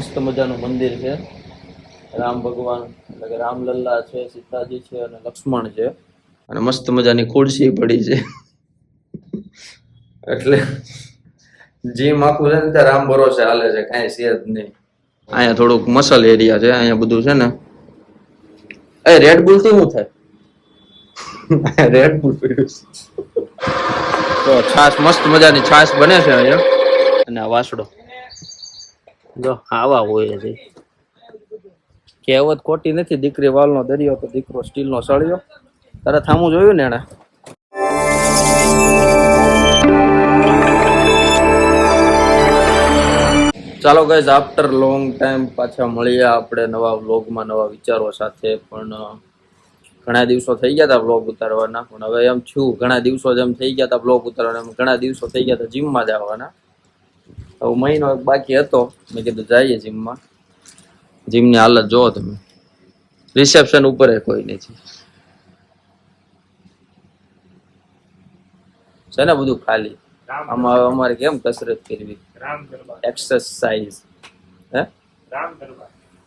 મસ્ત મજાનું મંદિર છે. રામ ભગવાન એટલે કે રામલલ્લા છે, સીતાજી છે અને લક્ષ્મણ છે અને મસ્ત મજાની ખુરશી પડી છે. એટલે જીમ આખું છે ને ત્યાં રામ ભરોસે હાલે છે, કાંઈ છે જ નહીં. અહીંયા થોડુંક મસલ એરિયા છે, અહીંયા બધું છે ને. એ રેડ બુલ થી શું થાય? રેડ બુલ પીડ્યું છે. તો છાશ મસ્ત મજાની છાશ બને છે અહીંયા. અને આ વાસડો જો આવા હોય છે. કહેવત ખોટી નથી, દીકરી વાલનો દરિયો તો દીકરો સ્ટીલનો સળિયો. તારે થામું જોયું ને એને. ચાલો ગાઈઝ, આફ્ટર લોંગ ટાઈમ પાછા મળીએ આપણે નવા વ્લોગમાં, નવા વિચારો સાથે. પણ ઘણા દિવસો થઈ ગયા હતા વ્લોગ ઉતારવાના, પણ હવે એમ થયું ઘણા દિવસો જેમ થઈ ગયા હતા વ્લોગ ઉતારવાના, એમ ઘણા દિવસો થઈ ગયા હતા જીમમાં જવાના. હવે મહિનો બાકી હતો, મેં કીધું જઈએ જીમમાં. જીમની હાલત જોવો તમે, રિસેપ્શન ઉપર કોઈ નથી છે ને, બધું ખાલી. આમાં અમારે કેમ કસરત કરવી, એક્સરસાઇઝ હે.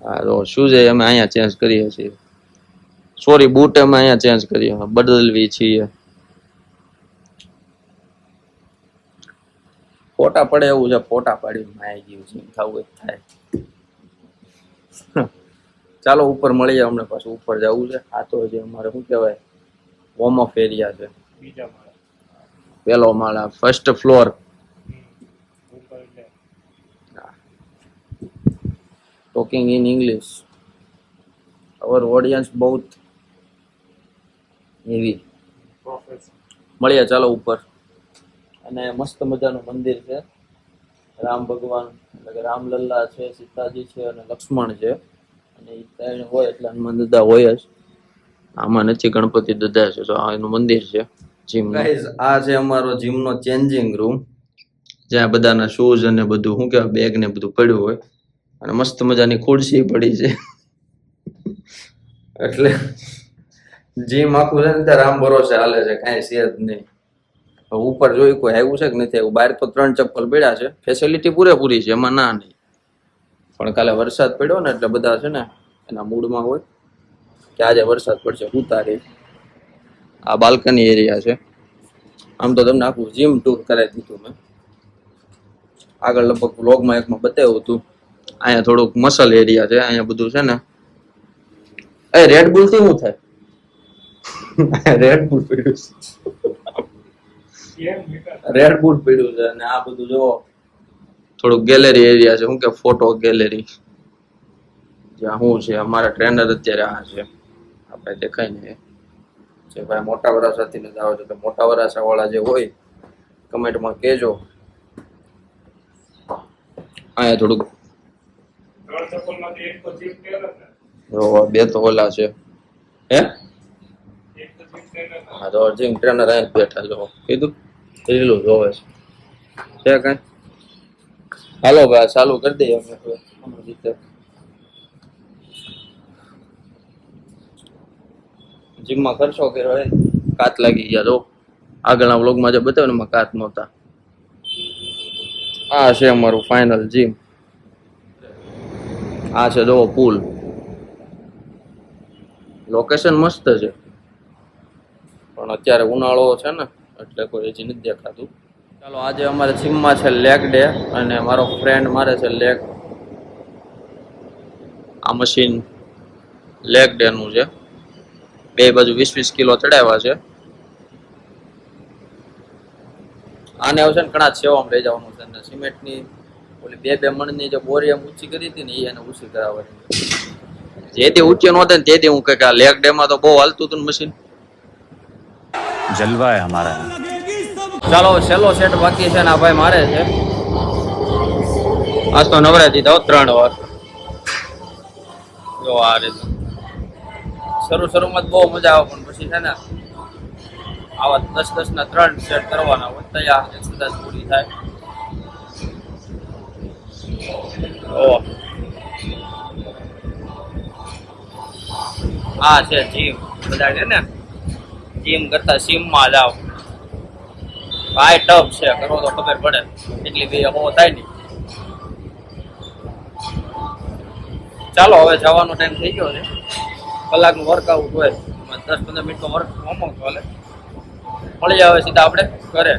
હા તો શું છે, અમે અહીંયા ચેન્જ કરીએ છીએ. સોરી, બૂટ અમે અહીંયા ચેન્જ કરીએ, બદલવી છીએ. ફોટા પડે એવું છે, ફોટા પાડી આવી ગયું છે, થવું જ થાય. ચાલો ઉપર મળીએ, અમને પાછું ઉપર જવું છે. આ તો જે અમારે શું કહેવાય, વોર્મ ઓફ એરિયા છે. પેલો માળા, first floor. Talking in English, our audience બહુ હેવી. મળીએ ચાલો ઉપર. અને મસ્ત મજાનું મંદિર છે. રામ ભગવાન એટલે કે રામલલ્લા છે, સીતાજી છે અને લક્ષ્મણ છે. અને એ ત્રણ હોય એટલે હનુમાન દાદા હોય જ. આમાં નથી, ગણપતિ દાદા છે. તો આ એનું મંદિર છે જીમ. ગાઈઝ, આ છે અમારો જીમનો ચેન્જિંગ રૂમ, જ્યાં બધાના શૂઝ અને બધું શું કહેવાય, બેગ ને બધું પડ્યું હોય. અને મસ્ત મજાની ખુરશી પડી છે. એટલે જીમ આખું છે ને ત્યાં રામ ભરોસે હાલે છે, કાંઈ છે જ નહીં. ઉપર જોઈ કોઈ આવ્યું છે કે નથી આવ્યું. બહાર તો 3 ચપ્પલ પડ્યા છે, ફેસિલિટી પૂરેપૂરી છે, એમાં ના નહીં. પણ કાલે વરસાદ પડ્યો ને એટલે બધા છે ને એના મૂડમાં હોય કે આજે વરસાદ પડશે, ઉતારી. આ બાલ્કની એરિયા છે. આમ તો તમને આખું જીમ ટૂર કરાવી દીધું મેં. આગળ લગભગ વ્લોગમાં એકમાં બતાવ્યું હતું. અહીંયા થોડુંક મસલ એરિયા છે, અહીંયા બધું છે ને. એ રેડ બુલ થી શું થાય? રેડ બુલ પીડ્યું છે. રેડ બુલ પીડ્યું છે. અને આ બધું જો થોડુંક ગેલેરી એરિયા છે, શું કે ફોટો ગેલેરી, જ્યાં શું છે અમારા ટ્રેનર અત્યારે આ છે. આપણે દેખાય ને જે ભાઈ મોટા વરાસાથી જ આવે છે, તો મોટા વરાસા વાળા જે હોય કમેન્ટમાં કહેજો. અહીંયા થોડુંક બે તો ઓલા છે હે. હા તો જીમ ટ્રેનર અહીં બેઠા જો, કીધું રીલું જોવે છે કઈ. હાલો ભાઈ ચાલુ કરી દઈએ અમે હવે. જીમમાં ખર્ચો કર્યો હોય, કાચ લાગી ગયા. જો આગળના વ્લોગમાં જે બતાવ્યું ને એમાં કાચ નહોતા. આ છે અમારું ફાઇનલ જીમ. આ છે જો પુલ. લોકેશન મસ્ત છે, પણ અત્યારે ઉનાળો છે ને એટલે કોઈ હજી નથી દેખાતું. ચાલો, આજે અમારે જીમમાં છે લેગ ડે, અને મારો ફ્રેન્ડ મારે છે લેગ. આ મશીન લેગ ડે નું છે. બે બાજુ 20-20 કિલો ચડાવ્યા છે. આને આવશે ને ઘણા સેવામાં લઈ જવાનું છે. અને સિમેન્ટની ઓલી 2-2 મણની જે બોરી એમ ઊંચી કરી હતી ને એ એને ઊંચી કરાવવાની. જેથી ઊંચી નહોતી ને તેથી હું કહે કે આ લેગ ડે માં તો બહુ હાલતું હતું ને મશીન. જલવા હે હમારા. ચાલો, છેલ્લો સેટ બાકી છે ને આ ભાઈ મારે છે. આજ તો નવરા દીધા 3 વાર. જો આ રીતે શરૂમાં બહુ મજા આવે, પણ પછી છે ને આવા 10-10 ના 3 સેટ કરવાના હોય, તૈયાર એક્સરસાઇઝ પૂરી થાય. આ છે જીમ. બધા છે ને જીમ કરતા સીમમાં જાવ. ભાઈ ટફ છે, કરો તો ખબર પડે. એટલી બી હો થાય નહીં. ચાલો હવે જવાનો ટાઈમ થઈ ગયો છે. કલાકનું વર્કઆઉટ હોય 10-15 મિનિટનો વર્ક હોમવર્ક ચાલે. મળી આવે સીધા આપણે ઘરે.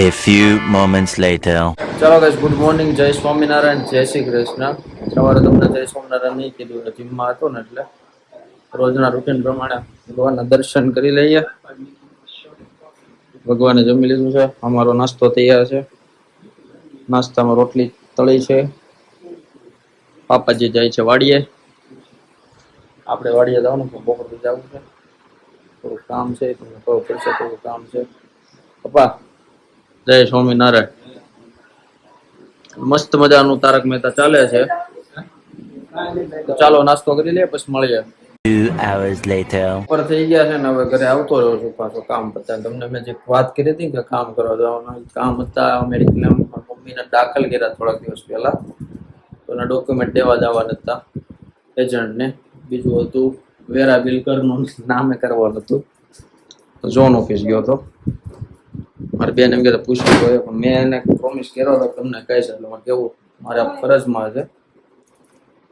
A few moments later. ચાલો ગાઈસ, ગુડ મોર્નિંગ, જય સ્વામિનારાયણ, જય શ્રી કૃષ્ણ. સવારે તમને જય સ્વામિનારાયણ નહીં કીધું, જીમમાં હતો ને એટલે રોજના રૂટીન પ્રમાણે ભગવાનના દર્શન કરી લઈએ. ભગવાને જમી લીધું છે. અમારો નાસ્તો તૈયાર છે. નાસ્તામાં રોટલી તળી છે. પાપાજી જાય છે વાડીએ. આપણે વાડીએ જવાનું છે, બપોરથી જવું છે. થોડું કામ છે, તમને ખબર પડશે. થોડું કામ છે. પપ્પા જય સ્વામિનારાયણ. મસ્ત મજાનું તારક મહેતા ચાલે છે. તો ચાલો નાસ્તો કરી લઈએ, પછી મળીએ. 2 hours later. ઉપર થઈ ગયા છે ને, હવે ઘરે આવતો રહ્યો છું પાછો કામ પતા. તમને મેં જે વાત કરી હતી કે કામ કરવા જવાનું કામ હતા, મેડિકલ મમ્મીને દાખલ કર્યા થોડાક દિવસ પહેલા, તો એના ડોક્યુમેન્ટ દેવા જવાના હતા એજન્ટને. બીજું હતું વેરા બિલકરનું નામે કરવાનું હતું, તો ઝોન ઓફિસ ગયો હતો. મારી બેન એમ કહેતા પૂછવું જોઈએ, પણ મેં એને પ્રોમિસ કર્યો હતો તમને કહીશ, એટલે મારે કેવું મારા ફરજમાં છે.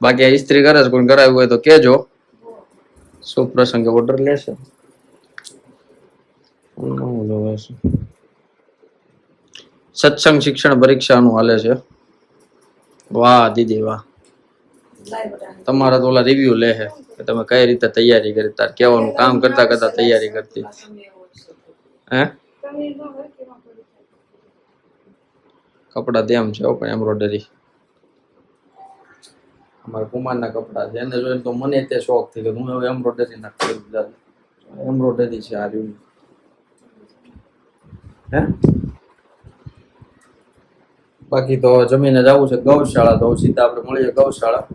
બાકી આ ઇસ્ત્રી કરે છે, પણ કરાવ્યું હોય તો કહેજો. શુભ પ્રસંગે ઓર્ડર લેશે. સત્સંગ શિક્ષણ પરીક્ષાનું હાલે છે. વાહ દીદી વાહ. તમારા તો ઓલા રિવ્યુ લે છે કે તમે કઈ રીતે તૈયારી કરી, તાર કહેવાનું કામ કરતા કરતા તૈયારી કરતી. હે કપડા તેમ છે પણ એમ્બ્રોઇડરી અમારા કુમારના કપડા છે, એને જોઈને તો મને તે શોખ થઈ ગયો. હું હવે એમ્બ્રોઇડરી ના કરું. એમ્બ્રોઇડરી છે આ રહ્યું. હે બાકી તો જમીને જવું છે ગૌશાળા. તો સીધા આપણે મળીએ ગૌશાળા.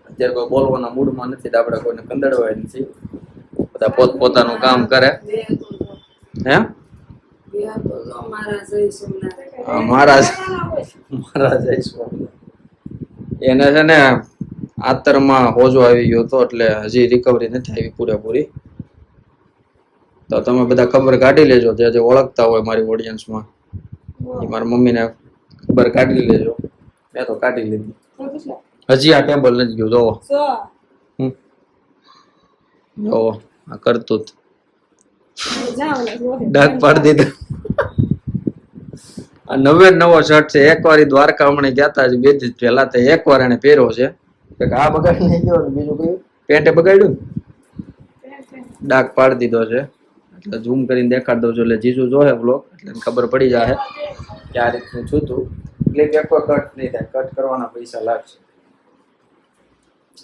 અત્યારે કોઈ બોલવાના મૂડમાં નથી, તો આપણે કોઈને કંદડવાય નથી. બધા પોતપોતાનું કામ કરે. હે મહારાજ જય સ્વામિનારાયણ. એને છે ને આતરમાં હોજો આવી ગયો હતો, એટલે હજી રિકવરી નથી આવી પૂરેપૂરી. તો તમે બધા ખબર કાઢી લેજો, જે ઓળખતા હોય મારી ઓડિયન્સમાં, મારી મમ્મીને ખબર કાઢી લેજો. મેં તો કાઢી લીધી. હજી આ ટેબલ નથી ગયું. જોવો જોવો આ કરતું ડાક પાડી દીધું. આ નવો શર્ટ છે. એકવાર દ્વારકા હમણાં ગયા હતા, બે દિવસ પહેલા, તો એકવાર એને પહેર્યો છે. આ બગાડી નહીં ગયો, બીજું કયું પેન્ટે બગાડ્યું, ડાક પાડી દીધો છે. એટલે ઝૂમ કરીને દેખાડ દઉં છું, એટલે જીજુ જોહે બ્લોગ, એટલે ખબર પડી જાય કે આ રીતનું છું તું. એટલે એક કટ નહીં થાય, કટ કરવાના પૈસા લાગશે.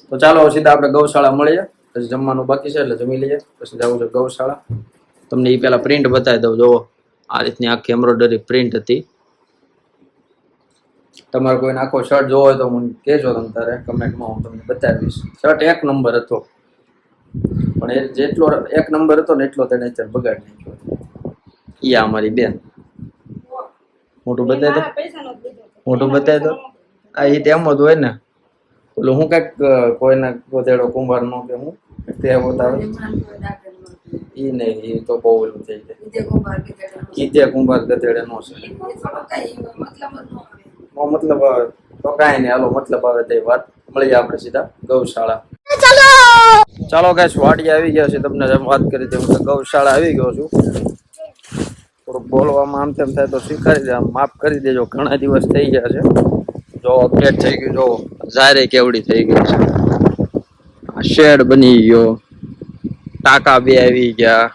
તો ચાલો સીધા આપણે ગૌશાળા મળીએ. પછી જમવાનું બાકી છે એટલે જમી લઈએ, પછી જવું છે ગૌશાળા. તમને એ પેલા પ્રિન્ટ બતાવી દઉં. જોવો આ રીતની આખી એમ્બ્રોઇડરી પ્રિન્ટ હતી. તમારે કોઈને આખો શર્ટ જોવો હોય તો મને કહેજો, તમે તારે કમેન્ટમાં હું તમને બતાવીશ. શર્ટ એક નંબર હતો, પણ એ જેટલો એક નંબર હતો ને એટલો તેને અત્યારે બગાડી નાખ્યો. ઈ અમારી બેન. મોટું બતાવી દો, મોટું બતાવી દો. આ એ તેમ જ હોય ને, એટલે હું કઈક કોઈને ગોધેડો કુંભાર નો કે હું તે બતાવે ઈ નહીં. એ તો બહુ ઓલું થઈ જાય. કીધે કુંભાર ગધેડે નો છે. મતલબ તો કાંઈ નહીં. હાલો મતલબ આવે તે વાત. મળીએ આપણે સીધા ગૌશાળા. ચાલો ગાઈસ, વાડીએ આવી ગયા છે. તમને જેમ વાત કરી તેમ ગૌશાળા આવી ગયો છું. થોડુંક બોલવામાં આમ તેમ થાય તો શીખવાડી દે, આમ માફ કરી દેજો. ઘણા દિવસ થઈ ગયા છે. જો અપડેટ થઈ ગયું. જો જારે કેવડી થઈ ગઈ છે. શેડ બની ગયો, ટાંકા બે આવી ગયા,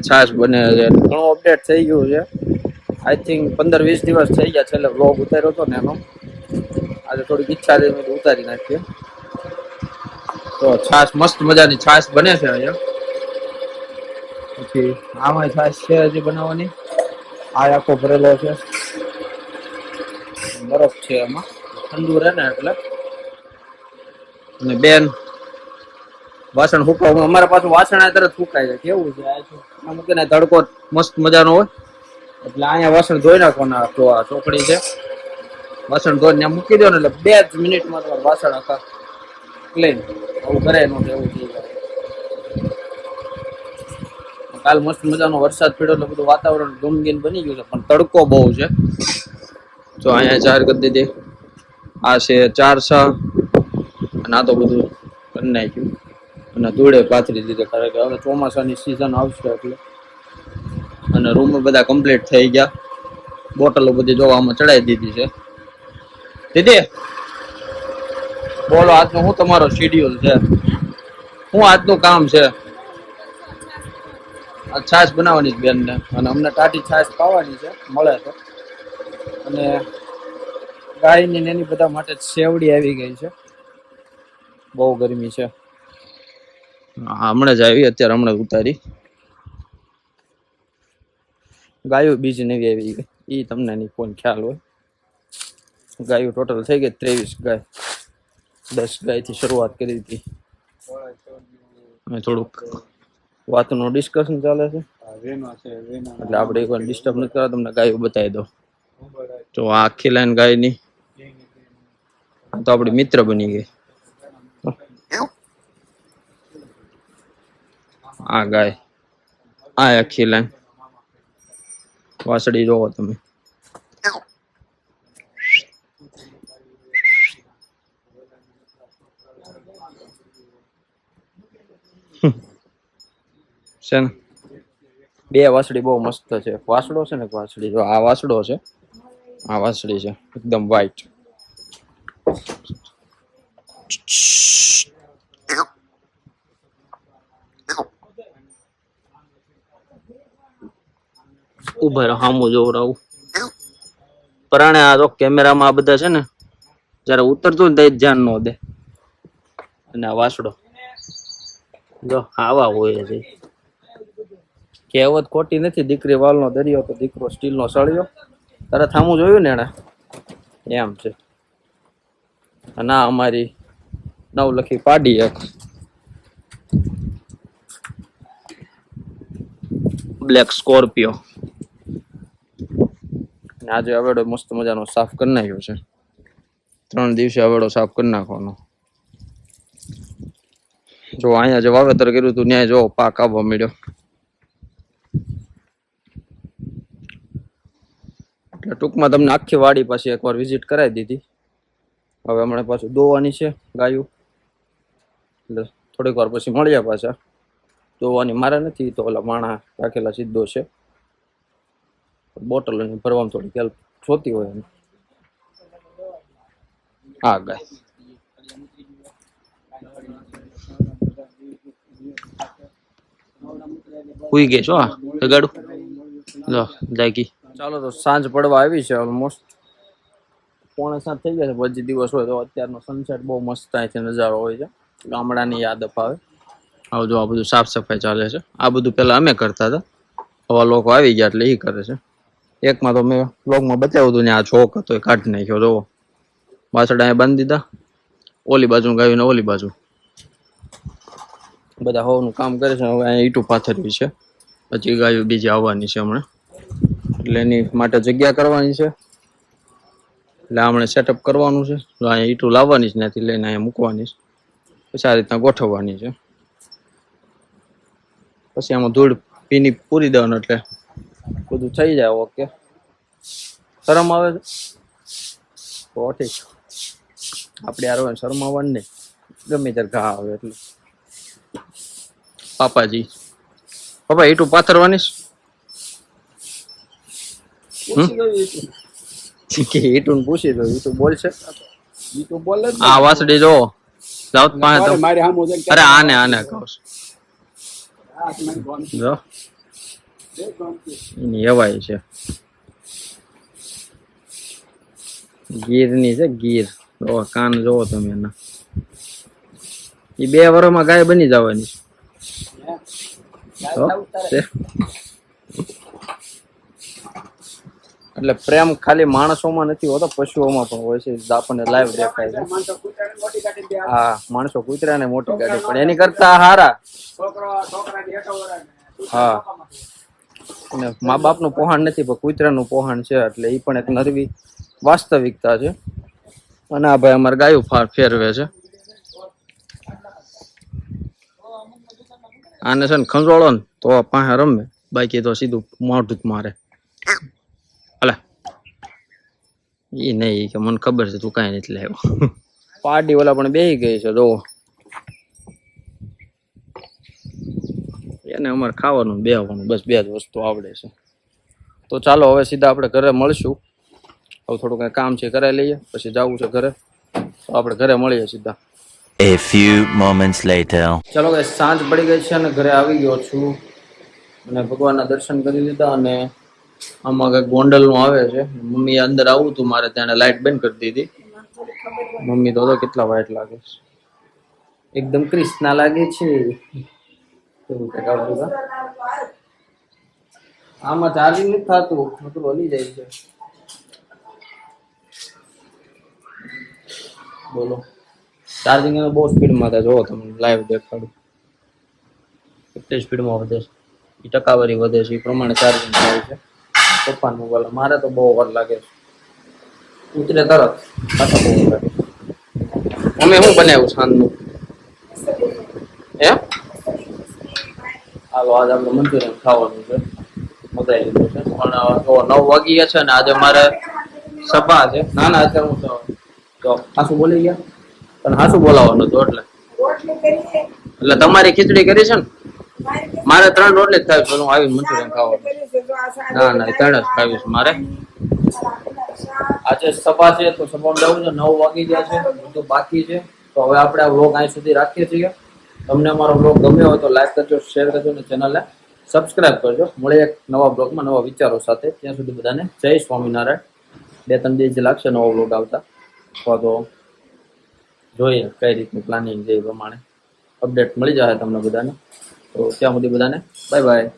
છાશ બને છે. ઘણું અપડેટ થઈ ગયું છે. આઈ થિંક 15-20 દિવસ થઈ ગયા છેલ્લે વ્લોગ ઉતાર્યો હતો ને એનો. આજે થોડીક ઈચ્છા થઈ મેં ઉતારી નાખીએ. તો છાશ મસ્ત મજાની છાશ બને છે અહીંયા. પછી આમાં છાશ છે હજી બનાવવાની. આ આખો ભરેલો છે, બરફ છે એમાં, ઠંડુ રહે ને એટલે. અને બેન વાસણ ફૂંકવા, અમારા પાછું વાસણ આ તરત ફૂંકાય છે. કેવું છે આ મૂકીને તડકો મસ્ત મજાનો હોય એટલે અહીંયા વાસણ ધોઈ નાખવાના. તો આ ચોકડી છે, વાસણ ધોઈને મૂકી દો ને એટલે 2 જ મિનિટમાં તમારે વાસણ આખા ક્લીન. આવું કરે નો એવું થઈ જાય. કાલ મસ્ત મજાનો વરસાદ પડ્યો એટલે બધું વાતાવરણ ગમગીન બની ગયું છે, પણ તડકો બહુ છે. જો અહીંયા 4 કરી દીધી. આ છે 4 6, અને અને આ તો બધું કરી નાખ્યું અને ધૂળે પાથરી દીધું, કારણ કે હવે ચોમાસાની સિઝન આવશે એટલે. અને રૂમ બધા કમ્પ્લીટ થઈ ગયા, બોટલો બધી જોવામાં ચડાવી દીધી છે. દીદી બોલો, આજનું શું તમારો શેડ્યુલ છે? શું આજનું કામ છે? આ છાશ બનાવવાની બેન ને, અને અમને ટાટી છાશ ખાવાની છે, મળે તો. અને ગાયની ને એની બધા માટે સેવડી આવી ગઈ છે. બહુ ગરમી છે. હમણાં જ આવી, અત્યારે હમણાં ઉતારી. ગાયો બીજી નવી આવી ગઈ, એ તમને નહીં કોણ ખ્યાલ હોય. ગાયો ટોટલ થઈ ગઈ 23 ગાય. 10 ગાયથી શરૂઆત કરી હતી. થોડુંક વાતનું ડિસ્કશન ચાલે છે, એટલે આપણે એક વાર ડિસ્ટર્બ નથી કરવા, તમને ગાયો બતાવી દો. તો આ આખી લાઈન ગાયની તો આપણી મિત્ર બની ગઈ. આ ગાય, આ આખી લાઈન વાસળી જોવો તમે. છે ને બે વાસળી બહુ મસ્ત છે. વાસડો છે ને વાસળી, જો આ વાસડો છે, આ વાસળી છે એકદમ વ્હાઈટ. ઉભા રહો, સામું જોવરાવું. પરાણે આ તો કેમેરામાં આ બધા છે ને, જયારે ઉતરતું ને તો ધ્યાન ન દે. અને આ વાસડો જો આવા હોય છે. કહેવત ખોટી નથી, દીકરી વાલનો દરિયો તો દીકરો સ્ટીલનો સળિયો. તારે થામું જોયું ને એને, એમ છે. અને આ અમારી નવલખી પાડી એક બ્લેક સ્કોર્પિયો. આજે અવેડો મસ્ત મજાનો સાફ કરી નાખ્યો છે. 3 દિવસે અવેડો સાફ કરી નાખવાનો. જો અહીંયા જે વાવેતર કર્યું હતું ત્યાં જો પાક આવવા મળ્યો. એટલે ટૂંકમાં તમને આખી વાડી પાછી એકવાર વિઝિટ કરાવી દીધી. હવે હમણાં પાછું દોવાની છે ગાયું, એટલે થોડીક વાર પછી મળ્યા પાછા. દોવાની મારે નથી, તો ઓલા માણા રાખેલા સીધો છે. બોટલ ભરવામાં થોડી હેલ્પ જોતી હોય. આ ગાય હુઈ ગઈ છો, ગાડું લો જાગી. ચાલો તો સાંજ પડવા આવી છે, ઓલમોસ્ટ 6:45 થઈ ગયા છે. પછી દિવસ હોય તો અત્યારનો સનસેટ બહુ મસ્ત અહીંથી નજારો હોય છે, ગામડાની યાદ અપાવે. હવે જો આ બધું સાફ સફાઈ ચાલે છે. આ બધું પેલા અમે કરતા હતા, હવે લોકો આવી ગયા એટલે એ કરે છે. એકમાં તો મેં બ્લોગમાં બતાવ્યું હતું ને, આ ચોક હતો એ કાઢી નાખ્યો. જોવો વાસડા અહીંયા બાંધી દીધા, ઓલી બાજુ ગાયું ને ઓલી બાજુ બધા હોવાનું કામ કરે છે. હવે અહીંયા ઈટું પાથરવી છે, પછી ગાયું બીજી આવવાની છે હમણાં, એટલે એની માટે જગ્યા કરવાની છે. એટલે હમણાં સેટઅપ કરવાનું છે. તો અહીંયા ઈટું લાવવાની છે, ત્યાંથી લઈને અહીંયા મૂકવાની છે, પછી આ રીતના ગોઠવવાની છે. પછી આમાં ધૂળ પીની પૂરી દેવાનું, એટલે બધું થઈ જાય. ઓકે, શરમ આવે છે તો ઠીક, આપણે યાર શરમ આવવાની નહીં, ગમે ત્યારે ઘા આવે એટલે. પાપાજી, પપ્પા ઈટું પાથરવાની કે ઈટું પૂછી દો, ઈટું બોલશે. આ વાસડી જો જાવ પાસે, અરે આને કહું જો એની હવાઈ છે, ગીરની છે, ગીર. કાન જોવો તમે એના, એ 2 વર્ષમાં ગાય બની જવાની છે. એટલે પ્રેમ ખાલી માણસોમાં નથી હોતો, પશુઓમાં પણ હોય છે. આપણને લાઈવ દેખાય છે. હા, માણસો કૂતરાને મોટી ગાડી, પણ એની કરતા હારા. હા, અને મા બાપનું પોહાણ નથી, પણ કૂતરાનું પોહાણ છે. એટલે એ પણ એક નરવી વાસ્તવિકતા છે. અને આ ભાઈ અમારે ગાયું ફેરવે છે. આને છે ને ખંજોળો ને તો પાસે રમે, બાકી તો સીધું મોઢું જ મારે. અલા એ નહીં કે મને ખબર છે તું કાંઈ નથી લાવ્યો. પાર્ટી વાળા પણ બેહી ગઈ છે જો એને અમારે ખાવાનું બેહવાનું બસ બે જ વસ્તુ આવડે છે. તો ચાલો હવે સીધા આપણે ઘરે મળશું. હવે થોડું કઈ કામ છે કરાવી લઈએ પછી જવું છે ઘરે. તો આપણે ઘરે મળીએ સીધા. A few moments later. ચાલો ગાઈસ સાંજ પડી ગઈ છે અને ઘરે આવી ગયો છું અને ભગવાનના દર્શન કરી લીધા અને આમાં કંઈક ગોંડલનું આવે છે. મમ્મી અંદર આવું હતું મારે ત્યાં લાઇટ બંધ કરી દીધી. મમ્મી તો કેટલા વાઇટ લાગે છે એકદમ ક્રિષ્ના લાગે છે. કેવું કંઈક આવતું હતું. આમાં ચાર્જિંગ નથી થતું બધું હલી જાય છે. બોલો ચાર્જિંગ બહુ સ્પીડમાં થાય જોવો તમે લાઈવ દેખાડું કેટલી સ્પીડમાં વધે છે એ ટકાવારી વધે છે એ પ્રમાણે ચાર્જિંગ થાય છે. પપ્પાનો મોબાઈલ મારે તો બહુ વાર લાગે છે ઉતરે તરત પાછા બહુ વાર લાગે. અમે શું બનાવ્યું સાંજનું હે હાલો આજે આપણે મંચુરિયન ખાવાનું છે મગાઈ લીધું છે પણ 9 વાગી ગયા છે ને આજે મારે સભા છે. ના ના અત્યારે હું તો હાસું બોલી ગયા પણ હાસું બોલાવવાનું હતું એટલે તમારી ખીચડી કરી છે ને મારે 3 રોટલી જ થાય હું આવીને મંચુરિયન ખાવાનું. ના ના 3 જ ખાવીશ મારે. આજે સભા છે તો સભામાં જવું છે 9 વાગી ગયા છે બધું બાકી છે. તો હવે આપણે આ વ્લોગ અહીં સુધી રાખીએ છીએ. તમને અમારો વ્લોગ ગમ્યો હોય તો લાઈક કરજો શેર કરજો અને ચેનલને સબસ્ક્રાઇબ કરજો. મળીએ એક નવા બ્લોગમાં નવા વિચારો સાથે. ત્યાં સુધી બધાને જય સ્વામિનારાયણ. 2-3 દિવસ લાગશે નવો વ્લોગ આવતા અથવા તો જોઈએ કઈ રીતનું પ્લાનિંગ છે એ પ્રમાણે અપડેટ મળી જશે તમને બધાને. તો ત્યાં સુધી બધાને બાય બાય.